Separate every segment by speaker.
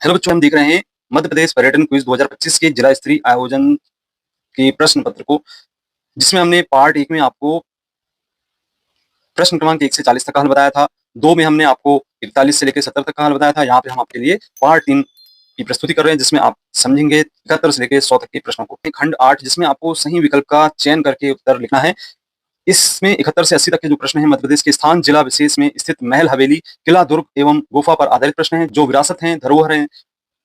Speaker 1: Hello बच्चों, हम देख रहे हैं मध्य प्रदेश पर्यटन क्विज 2025 के जिला स्तरीय आयोजन के प्रश्न पत्र को, जिसमें हमने पार्ट 1 में आपको प्रश्न क्रमांक 1 से 40 तक का हल बताया था। 2 में हमने आपको 41 से लेकर 70 तक का हल बताया था। यहाँ पे हम आपके लिए पार्ट 3 की प्रस्तुति कर रहे हैं, जिसमें आप समझेंगे 71 से लेकर 100 तक के प्रश्नों को। खंड 8, जिसमें आपको सही विकल्प का चयन करके उत्तर लिखना है। इसमें 71 से 80 तक के जो प्रश्न हैं मध्य प्रदेश के स्थान जिला विशेष में स्थित महल, हवेली, किला, दुर्ग एवं गुफा पर आधारित प्रश्न हैं। जो विरासत हैं, धरोहर हैं,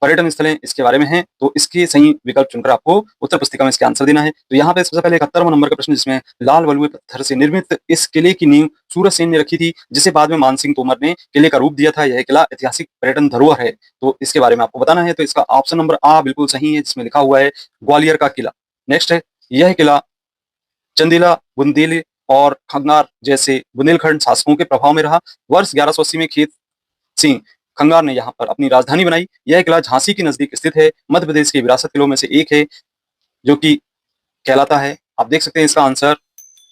Speaker 1: पर्यटन स्थल इसके बारे में है, तो इसके सही विकल्प चुनकर आपको उत्तर पुस्तिका में इसके आंसर देना है। तो यहाँ पे सबसे पहले 71वां नंबर का प्रश्न, जिसमें लाल वलुए पत्थर से निर्मित इस किले की नींव सूरज सेन ने रखी थी, जिसे बाद में मानसिंह तोमर ने किले का रूप दिया था। यह किला ऐतिहासिक पर्यटन धरोहर है, तो इसके बारे में आपको बताना है। तो इसका ऑप्शन नंबर आ बिल्कुल सही है, जिसमें लिखा हुआ है ग्वालियर का किला। नेक्स्ट है, यह किला चंदेला, बुंदेली और खंगार जैसे बुंदेलखंड शासकों के प्रभाव में रहा। वर्ष 1180 में खेत सिंह खंगार ने यहाँ पर अपनी राजधानी बनाई। यह किला झांसी के नजदीक स्थित है। मध्य प्रदेश के विरासत किलों में से एक है, जो कि कहलाता है, आप देख सकते हैं इसका आंसर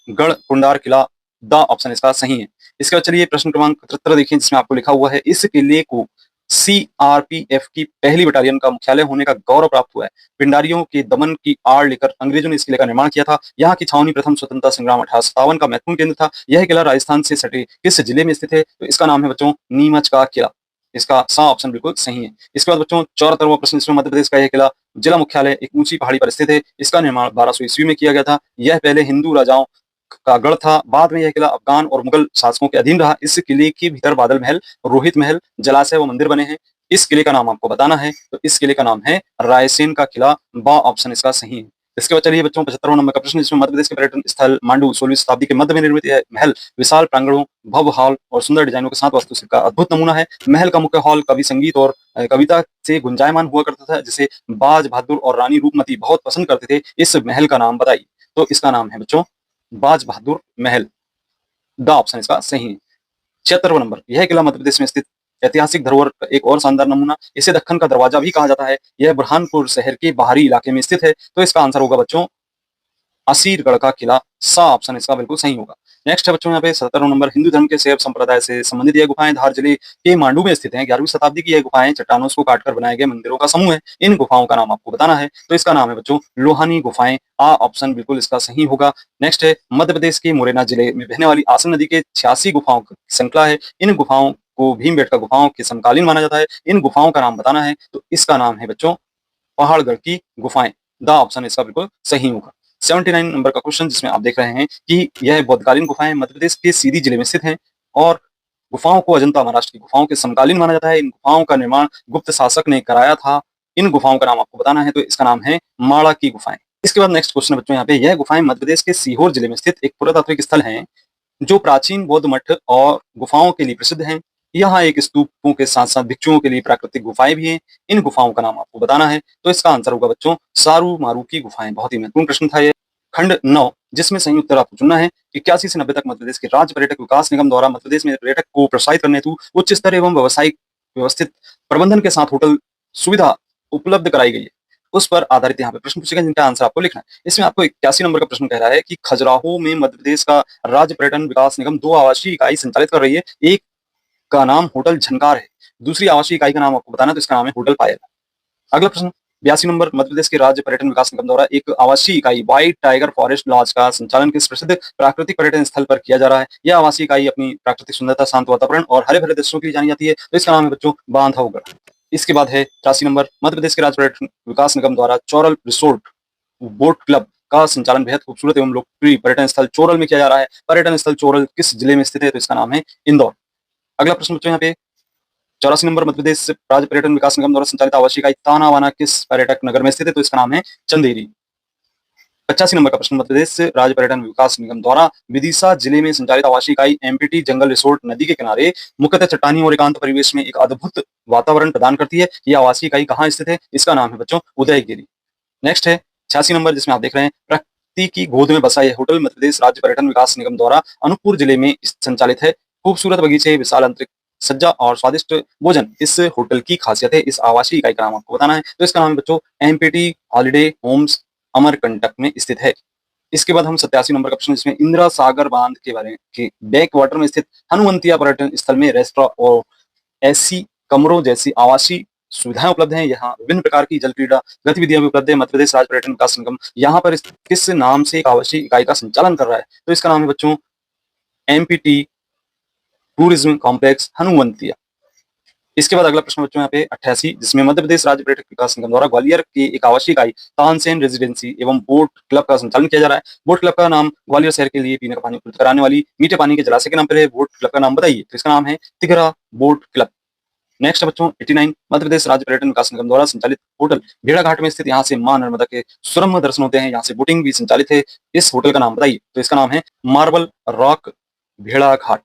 Speaker 1: गढ़ कुंडार किला, द ऑप्शन इसका सही है। इसके बाद चलिए प्रश्न क्रमांक 73 देखिए, जिसमें आपको लिखा हुआ है इस किले को सीआरपीएफ की पहली बटालियन का मुख्यालय होने का गौरव प्राप्त हुआ है। पिंडारियों के दमन की आड़ लेकर अंग्रेजों ने इस किले का निर्माण किया था। यहाँ की छावनी प्रथम स्वतंत्रता संग्राम 1857 का महत्वपूर्ण केंद्र था। यह किला राजस्थान से सटे किस जिले में स्थित है? तो इसका नाम है बच्चों नीमच का किला। इसका सा ऑप्शन बिल्कुल सही है। इसके बाद बच्चों 74वां प्रश्न, इसमें मध्य प्रदेश का यह किला जिला मुख्यालय एक ऊंची पहाड़ी पर स्थित है। इसका निर्माण 1200 ईस्वी में किया गया था। यह पहले हिंदू राजाओं का गढ़ था। बाद में यह किला अफगान और मुगल शासकों के अधीन रहा। इस किले के भीतर बादल महल, रोहित महल, जलाशय व मंदिर बने हैं। इस किले का नाम आपको बताना है। तो इस किले का नाम है रायसेन का किला, बा ऑप्शन इसका सही है। इसके बाद चलिए बच्चों 75वां नंबर का प्रश्न, जिसमें मध्य प्रदेश के पर्यटन स्थल मांडू 16वीं शताब्दी के मध्य में निर्मित यह महल विशाल प्रांगणों, भव्य हॉल और सुंदर डिजाइनों के साथ वास्तुशिल्प का अद्भुत नमूना है। महल का मुख्य हॉल कवि संगीत और कविता से गुंजायमान हुआ करता था, जिसे बाज बहादुर और रानी रूपमती बहुत पसंद करते थे। इस महल का नाम बताइए। तो इसका नाम है बच्चों बाज बहादुर महल, द ऑप्शन इसका सही है। 76वां नंबर, यह किला मध्य प्रदेश में स्थित ऐतिहासिक धरोहर का एक और शानदार नमूना, इसे दक्कन का दरवाजा भी कहा जाता है। यह बुरहानपुर शहर के बाहरी इलाके में स्थित है। तो इसका आंसर होगा बच्चों असीरगढ़ का किला, सा ऑप्शन इसका बिल्कुल सही होगा। नेक्स्ट है बच्चों यहाँ पे 77वां नंबर, हिंदू धर्म के शैव संप्रदाय से संबंधित यह गुफाएं धार जिले के मांडू में स्थित हैं। 11वीं शताब्दी की यह गुफाएं चट्टानों को काटकर बनाए गए मंदिरों का समूह है। इन गुफाओं का नाम आपको बताना है। तो इसका नाम है बच्चों लोहानी गुफाएं, आ ऑप्शन बिल्कुल इसका सही होगा। नेक्स्ट है, मध्य प्रदेश के मुरैना जिले में बहने वाली आसन नदी के 86 गुफाओं की श्रृंखला है। इन गुफाओं को भीमबेटका गुफाओं के समकालीन माना जाता है। इन गुफाओं का नाम बताना है। तो इसका नाम है बच्चों पहाड़गढ़ की गुफाएं, द ऑप्शन इसका बिल्कुल सही होगा। 79 नंबर का क्वेश्चन, जिसमें आप देख रहे हैं कि यह बौद्धकालीन गुफाएं मध्य प्रदेश के सीधी जिले में स्थित हैं और गुफाओं को अजंता महाराष्ट्र की गुफाओं के समकालीन माना जाता है। इन गुफाओं का निर्माण गुप्त शासक ने कराया था। इन गुफाओं का नाम आपको बताना है। तो इसका नाम है माड़ा की गुफाएं। इसके बाद नेक्स्ट क्वेश्चन है बच्चों यहाँ पे, यह गुफाएं मध्य प्रदेश के सीहोर जिले में स्थित एक पुरातात्विक स्थल है, जो प्राचीन बौद्ध मठ और गुफाओं के लिए प्रसिद्ध हैं। यहाँ एक स्तूपों के साथ साथ भिक्षुओं के लिए प्राकृतिक गुफाएं भी हैं। इन गुफाओं का नाम आपको बताना है। तो इसका आंसर होगा बच्चों सारू मारू की गुफाएं। बहुत ही महत्वपूर्ण प्रश्न था ये। खंड 9, जिसमें सही उत्तर आपको चुनना है। 81 से 90 तक मध्य प्रदेश के राज्य पर्यटक विकास निगम द्वारा मध्य प्रदेश में पर्यटक को प्रोत्साहित करने हेतु उच्च स्तर एवं व्यावसायिक व्यवस्थित प्रबंधन के साथ होटल सुविधा उपलब्ध कराई गई है। उस पर आधारित यहाँ पे प्रश्न पूछे गए, जिनका आंसर आपको लिखना है। इसमें आपको 81 नंबर का प्रश्न कह रहा है कि खजुराहो में मध्य प्रदेश का राज्य पर्यटन विकास निगम 2 आवासीय इकाई संचालित कर रही है। एक का नाम होटल झनकार है, दूसरी आवासीय इकाई का नाम आपको बताना है। तो इसका नाम है होटल पायल। अगला प्रश्न 82 नंबर, मध्य प्रदेश के राज्य पर्यटन विकास निगम द्वारा एक आवासीय इकाई व्हाइट टाइगर फॉरेस्ट लॉज का संचालन किस प्रसिद्ध प्राकृतिक पर्यटन स्थल पर किया जा रहा है? यह आवासीय इकाई अपनी प्राकृतिक सुंदरता, शांत वातावरण और हरे भरे दृश्यों के लिए जानी जाती है। तो इसका नाम है बच्चों बांधवगढ़। इसके बाद है 83 नंबर, मध्य प्रदेश के राज्य पर्यटन विकास निगम द्वारा चौरल रिसोर्ट बोट क्लब का संचालन बेहद खूबसूरत एवं लोकप्रिय पर्यटन स्थल चोरल में किया जा रहा है। पर्यटन स्थल चोरल किस जिले में स्थित है? तो इसका नाम है इंदौर। अगला प्रश्न बच्चों यहाँ पे 84 नंबर, मध्य प्रदेश राज्य पर्यटन विकास निगम द्वारा संचालित आवासीय इकाई तानावाना किस पर्यटक नगर में स्थित है? तो इसका नाम है चंदेरी। 85 नंबर का प्रश्न, मध्य प्रदेश राज्य पर्यटन विकास निगम द्वारा विदिशा जिले में संचालित आवासीय इकाई एमपीटी जंगल रिसोर्ट नदी के किनारे मुख्यतः चट्टानी और एकांत परिवेश में एक अद्भुत वातावरण प्रदान करती है। यह आवासीय इकाई कहाँ स्थित है? इसका नाम है बच्चों उदयगिरी। नेक्स्ट है 86 नंबर, जिसमें आप देख रहे हैं प्रकृति की गोद में बसा यह होटल मध्य प्रदेश राज्य पर्यटन विकास निगम द्वारा अनूपपुर जिले में संचालित है। खूबसूरत बगीचे, विशाल अंतरिक्ष सज्जा और स्वादिष्ट भोजन इस होटल की खासियत है। इस आवासीय इकाई का नाम आपको बताना है। तो इसका नाम है बच्चों एमपीटी हॉलिडे होम्स अमरकंटक में स्थित है। इसके बाद हम 87 नंबर का प्रश्न, जिसमें इंदिरा सागर बांध के बारे में बैक वाटर में स्थित हनुमंतिया पर्यटन स्थल में रेस्टोरेंट और एसी कमरों जैसी आवासीय सुविधाएं उपलब्ध हैं, यहाँ विभिन्न प्रकार की जल क्रीड़ा गतिविधियां भी उपलब्ध है। मध्य प्रदेश राज्य पर्यटन विकास निगम यहाँ पर किस नाम से एक आवासीय इकाई का संचालन कर रहा है? तो इसका नाम है बच्चों एमपीटी टूरिज्म कॉम्प्लेक्स हनुवंतिया। इसके बाद अगला प्रश्न बच्चों यहाँ पे 88, जिसमें मध्य प्रदेश राज्य पर्यटक विकास निगम द्वारा ग्वालियर की एक आवासीय इकाई तानसेन रेजिडेंसी एवं बोट क्लब का संचालन किया जा रहा है। बोट क्लब का नाम ग्वालियर शहर के लिए पीने का पानी उपलब्ध कराने वाली मीठे पानी के जलाशय के नाम पर है। बोट क्लब का नाम बताइए। तो इसका नाम है तिघरा बोट क्लब। नेक्स्ट है बच्चों 89, मध्य प्रदेश राज्य पर्यटन विकास निगम द्वारा संचालित होटल भेड़ाघाट में स्थित यहाँ से मां नर्मदा के सुरम्य दर्शन होते हैं, यहाँ से बोटिंग भी संचालित है। इस होटल का नाम बताइए। तो इसका नाम है मार्बल रॉक भेड़ाघाट।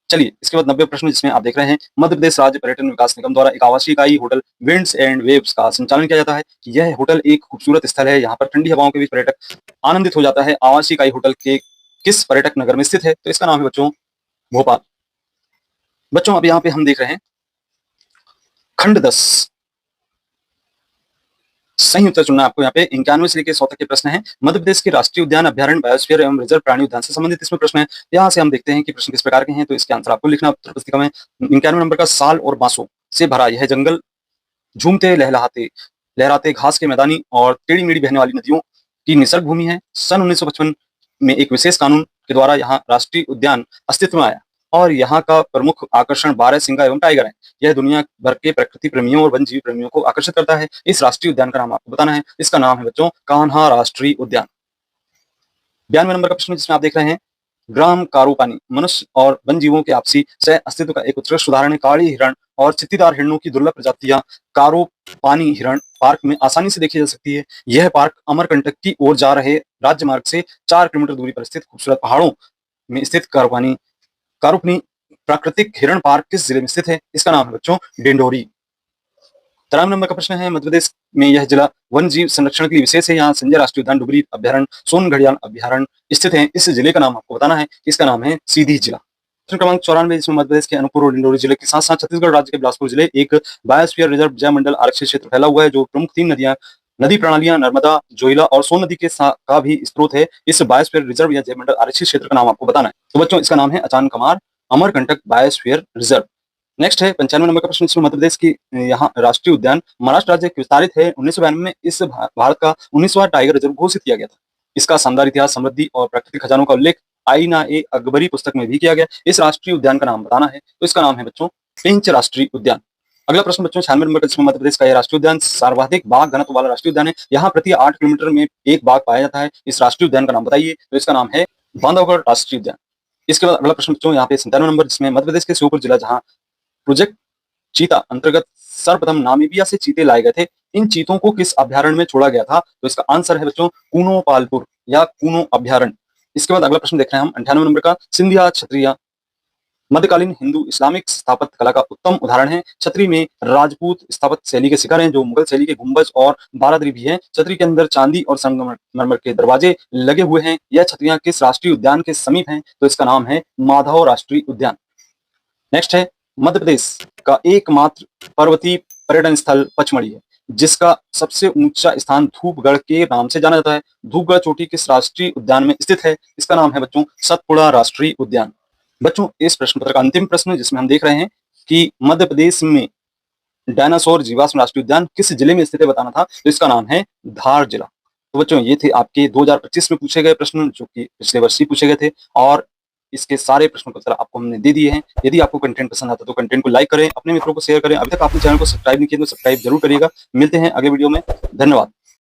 Speaker 1: चलिए इसके बाद 90 प्रश्न, जिसमें आप देख रहे हैं मध्य प्रदेश राज्य पर्यटन विकास निगम द्वारा एक आवासीय इकाई होटल विंड्स एंड वेव्स का संचालन किया जाता है। यह होटल एक खूबसूरत स्थल है, यहाँ पर ठंडी हवाओं के बीच पर्यटक आनंदित हो जाता है। आवासीय इकाई होटल के किस पर्यटक नगर में स्थित है? तो इसका नाम है बच्चों भोपाल। बच्चों अब यहाँ पे हम देख रहे हैं खंड 10, सही उत्तर चुनना आपको। यहाँ पे 91 से लेकर 100 तक के प्रश्न हैं। मध्य प्रदेश के राष्ट्रीय उद्यान, अभ्यारण्य, बायोस्फीयर एवं रिजर्व प्राणी उद्यान से संबंधित इसमें प्रश्न है। यहाँ से हम देखते हैं कि प्रश्न किस प्रकार के हैं। तो इसके आंसर आपको लिखना उत्तर पुस्तिका में। 91 नंबर का साल और बांसों से भरा यह जंगल झूमते लहराते घास के मैदानी और टेढ़ी मेढ़ी बहने वाली नदियों की निसर्ग भूमि है। सन 1955 में एक विशेष कानून के द्वारा यहाँ राष्ट्रीय उद्यान अस्तित्व में आया और यहाँ का प्रमुख आकर्षण बारहसिंगा एवं टाइगर है। यह दुनिया भर के प्रकृति प्रेमियों और वन्यजीव प्रेमियों को आकर्षित करता है। इस राष्ट्रीय उद्यान का नाम आपको बताना है। इसका नाम है बच्चों कान्हा राष्ट्रीय उद्यान। 92 नंबर का प्रश्न, जिसमें आप देख रहे हैं ग्राम कारूपानी मनुष्य और वन्यजीवों के आपसी सह अस्तित्व का एक उत्कृष्ट उदाहरण है। काली हिरण और चित्तीदार हिरणों की दुर्लभ प्रजातियां कारूपानी हिरण पार्क में आसानी से देखी जा सकती है। यह पार्क अमरकंटक की ओर जा रहे राज्य मार्ग से 4 किलोमीटर दूरी पर स्थित खूबसूरत पहाड़ों में स्थित कारूपनी प्राकृतिक हिरण पार्क किस जिले में स्थित है? इसका नाम है बच्चों डिंडोरी। 93 नंबर का प्रश्न है मध्य प्रदेश में यह जिला वन जीव संरक्षण के लिए विशेष है। यहाँ संजय राष्ट्रीय उद्यान, डुगरी अभ्यारण्य, सोन घड़ियाल अभ्यारण्य स्थित है। इस जिले का नाम आपको बताना है। इसका नाम है सीधी जिला। प्रश्न क्रमांक 94, जिसमें मध्य प्रदेश के अनूपपुर और डिंडोरी जिले के साथ साथ छत्तीसगढ़ राज्य के बिलासपुर जिले एक बायोस्फीयर रिजर्व जय मंडल आरक्षित क्षेत्र फैला हुआ है, जो प्रमुख 3 नदी प्रणालियां नर्मदा, जोइला और सोन नदी के का भी स्रोत है। इस बायोस्फीयर रिजर्व या जय मंडल आरक्षित क्षेत्र का नाम आपको बताना है। तो बच्चों इसका नाम है Achanakmar Amarkantak biosphere reserve. Next है 95 नंबर का प्रश्न, जिसमें मध्य प्रदेश की यहाँ राष्ट्रीय उद्यान महाराष्ट्र राज्य विस्तारित है। 1992 में इस भारत का 19वां टाइगर रिजर्व घोषित किया गया था। इसका शानदार इतिहास, समृद्धि और प्राकृतिक खजानों का उल्लेख आईना ए अकबरी पुस्तक में भी किया गया। इस राष्ट्रीय उद्यान का नाम बताना है। तो इसका नाम है बच्चों पेंच राष्ट्रीय उद्यान। अगला प्रश्न बच्चों 96 नंबर का, जिसमें मध्य प्रदेश का यह राष्ट्रीय उद्यान सर्वाधिक बाघ घनत्व वाला राष्ट्रीय उद्यान है। यहाँ प्रति 8 किलोमीटर में एक बाघ पाया जाता है। इस राष्ट्रीय उद्यान का नाम बताइए। तो इसका नाम है बांधवगढ़ राष्ट्रीय उद्यान। इसके बाद अगला प्रश्न बच्चों यहाँ पे 97 नंबर, जिसमें मध्य प्रदेश के श्योपुर जिला जहाँ प्रोजेक्ट चीता अंतर्गत सर्वप्रथम नामीबिया से चीते लाए गए थे। इन चीतों को किस अभ्यारण्य में छोड़ा गया था? तो इसका आंसर है बच्चों कूनो पालपुर या कूनो अभ्यारण्य। इसके बाद अगला प्रश्न देख रहे हैं हम 98 नंबर का, सिंधिया क्षत्रिय मध्यकालीन हिंदू इस्लामिक स्थापत्य कला का उत्तम उदाहरण है। छतरी में राजपूत स्थापत्य शैली के शिखर हैं, जो मुगल शैली के गुंबज और बारादरी भी हैं। छतरी के अंदर चांदी और संगमरमर के दरवाजे लगे हुए हैं। यह छतरियां किस राष्ट्रीय उद्यान के समीप हैं? तो इसका नाम है माधव राष्ट्रीय उद्यान। नेक्स्ट है मध्य प्रदेश का एकमात्र पर्वतीय पर्यटन स्थल पचमढ़ी है, जिसका सबसे ऊंचा स्थान धूपगढ़ के नाम से जाना जाता है। धूपगढ़ चोटी किस राष्ट्रीय उद्यान में स्थित है? इसका नाम है बच्चों सतपुड़ा राष्ट्रीय उद्यान। बच्चों इस प्रश्न पत्र का अंतिम प्रश्न, जिसमें हम देख रहे हैं कि मध्य प्रदेश में डायनासोर जीवाश्म राष्ट्रीय उद्यान किस जिले में स्थित है बताना था। तो इसका नाम है धार जिला। तो बच्चों ये थे आपके 2025 में पूछे गए प्रश्न, जो कि पिछले वर्ष ही पूछे गए थे, और इसके सारे प्रश्नों का उत्तर आपको हमने दे दिए हैं। यदि आपको कंटेंट पसंद आता तो कंटेंट को लाइक करें, अपने मित्रों को शेयर करें। अभी तक आपने चैनल को सब्सक्राइब नहीं किया तो सब्सक्राइब जरूर करिएगा। मिलते हैं अगले वीडियो में। धन्यवाद।